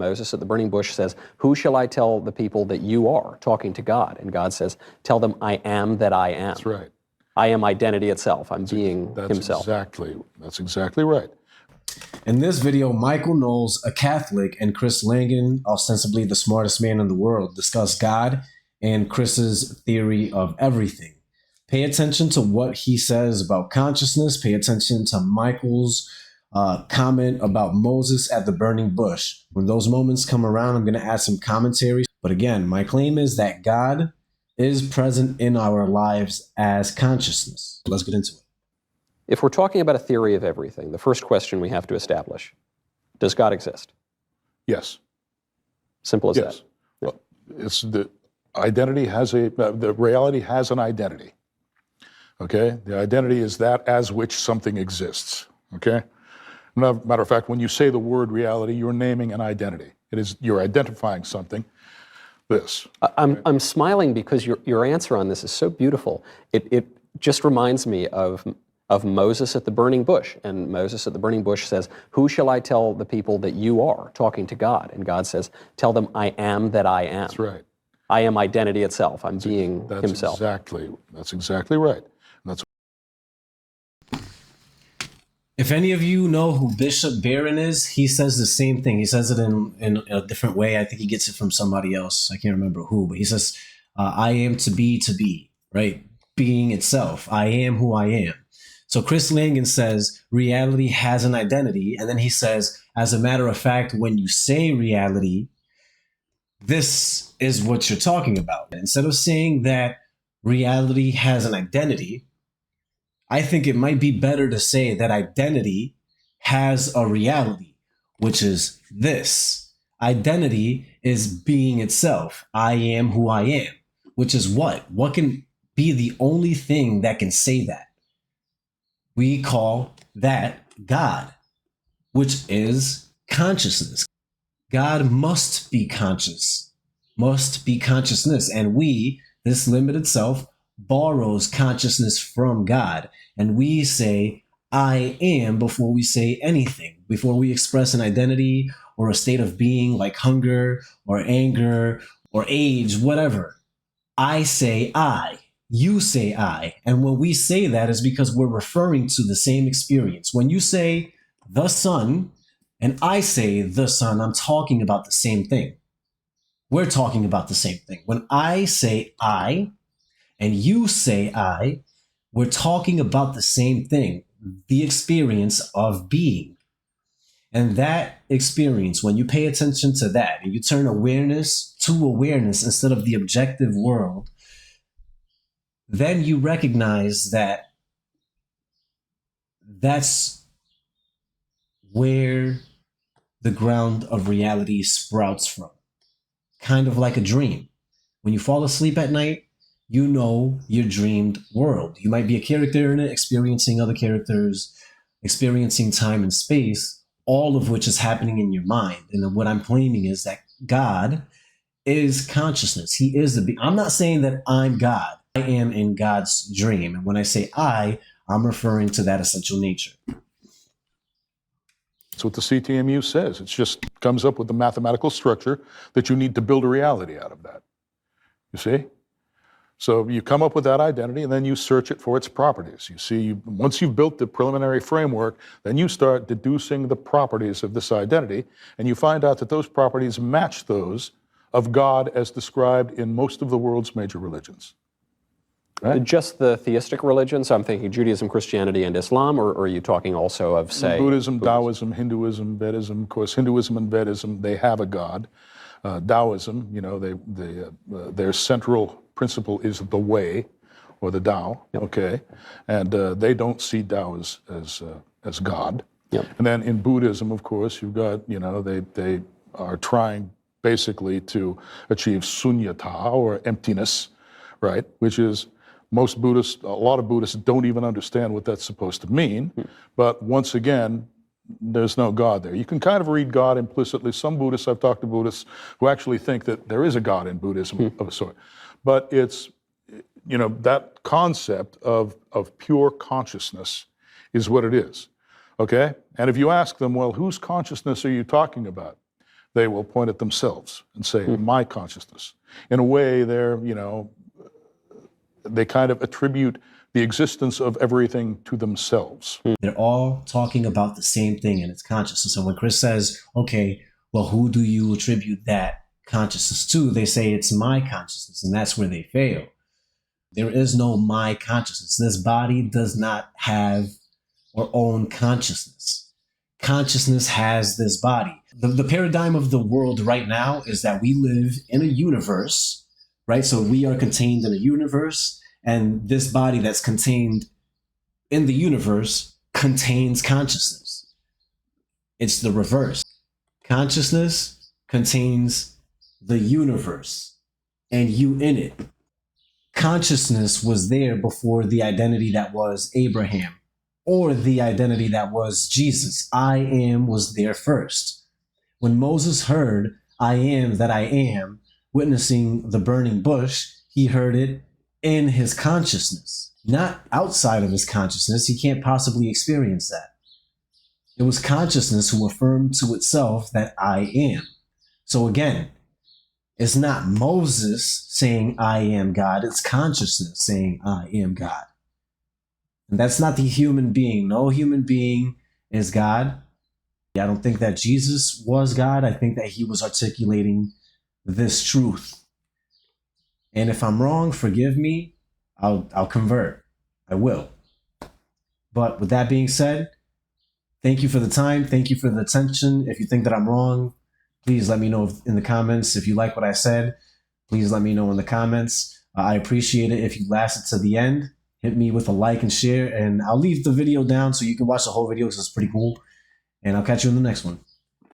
Moses at the burning bush says, "Who shall I tell the people that you are?" Talking to God. And God says, "Tell them I am that I am." That's right. I am identity itself. I'm being himself. That's exactly right. In this video, Michael Knowles, a Catholic, and Chris Langan, ostensibly the smartest man in the world, discuss God and Chris's theory of everything. Pay attention to what he says about consciousness. Pay attention to Michael's comment about Moses at the burning bush. When those moments come around, I'm going to add some commentary. But again, my claim is that God is present in our lives as consciousness. Let's get into it. If we're talking about a theory of everything, the first question we have to establish, does God exist? Yes. Simple as Yes. that. Well, it's the identity has the reality has an identity. Okay? The identity is that as which something exists. Okay? Matter of fact, when you say the word reality, you're naming an identity. You're identifying something. I'm smiling because your answer on this is so beautiful. It just reminds me of Moses at the burning bush. And Moses at the burning bush says, "Who shall I tell the people that you are?" Talking to God. And God says, "Tell them I am that I am." That's right. I am identity itself. I'm being himself. That's exactly right. That's If any of you know who Bishop Barron is, he says the same thing. He says it in a different way. I think he gets it from somebody else. I can't remember who, but he says, I am to be, right? Being itself. I am who I am. So Chris Langan says reality has an identity. And then he says, as a matter of fact, when you say reality, this is what you're talking about. Instead of saying that reality has an identity, I think it might be better to say that identity has a reality, which is this. Identity is being itself. I am who I am, which is what? What can be the only thing that can say that? We call that God, which is consciousness. God must be conscious, must be consciousness. And we, this limited self, borrows consciousness from God. And we say, I am, before we say anything, before we express an identity or a state of being like hunger or anger or age, whatever. I say I, you say I. And when we say that is because we're referring to the same experience. When you say the sun and I say the sun, I'm talking about the same thing. We're talking about the same thing. When I say I, and you say I, we're talking about the same thing, the experience of being. And that experience, when you pay attention to that and you turn awareness to awareness instead of the objective world, then you recognize that that's where the ground of reality sprouts from. Kind of like a dream. When you fall asleep at night, you know your dreamed world. You might be a character in it, experiencing other characters, experiencing time and space, all of which is happening in your mind. And what I'm claiming is that God is consciousness. He is the being. I'm not saying that I'm God. I am in God's dream. And when I say I'm referring to that essential nature. That's what the CTMU says. It just comes up with the mathematical structure that you need to build a reality out of that. You see? So you come up with that identity and then you search it for its properties. You see, once you've built the preliminary framework, then you start deducing the properties of this identity, and you find out that those properties match those of God as described in most of the world's major religions. Right? Just the theistic religions? So I'm thinking Judaism, Christianity, and Islam, or are you talking also of, say, Buddhism, Taoism, Hinduism, Vedism? Of course, Hinduism and Vedism, they have a God. Taoism, you know, their central principle is the way, or the Tao, yep. Okay? And they don't see Tao as God. Yep. And then in Buddhism, of course, you've got, you know, they are trying basically to achieve sunyata, or emptiness, right? Which is, a lot of Buddhists don't even understand what that's supposed to mean. But once again, there's no God there. You can kind of read God implicitly. Some Buddhists, I've talked to Buddhists who actually think that there is a God in Buddhism of a sort. But it's, you know, that concept of pure consciousness is what it is, okay? And if you ask them, well, whose consciousness are you talking about? they will point at themselves and say, my consciousness. In a way, they kind of attribute the existence of everything to themselves. They're all talking about the same thing, and it's consciousness. And when Chris says, okay, well, who do you attribute that consciousness to? They say it's my consciousness, and that's where they fail. There is no my consciousness. This body does not have or own consciousness. Consciousness has this body. The paradigm of the world right now is that we live in a universe, right? So we are contained in a universe, and this body that's contained in the universe contains consciousness. It's the reverse. Consciousness contains the universe and you in it. Consciousness was there before the identity that was Abraham or the identity that was Jesus. I am was there first. When Moses heard, I am that I am, witnessing the burning bush, he heard it in his consciousness, not outside of his consciousness. He can't possibly experience that. It was consciousness who affirmed to itself that I am. So again, it's not Moses saying I am God, it's consciousness saying I am God. And that's not the human being. No human being is God. I don't think that Jesus was God. I think that he was articulating this truth. And if I'm wrong, forgive me. I'll convert. I will. But with that being said, thank you for the time. Thank you for the attention. If you think that I'm wrong, please let me know in the comments. If you like what I said, please let me know in the comments. I appreciate it. If you lasted to the end, hit me with a like and share. And I'll leave the video down so you can watch the whole video because it's pretty cool. And I'll catch you in the next one.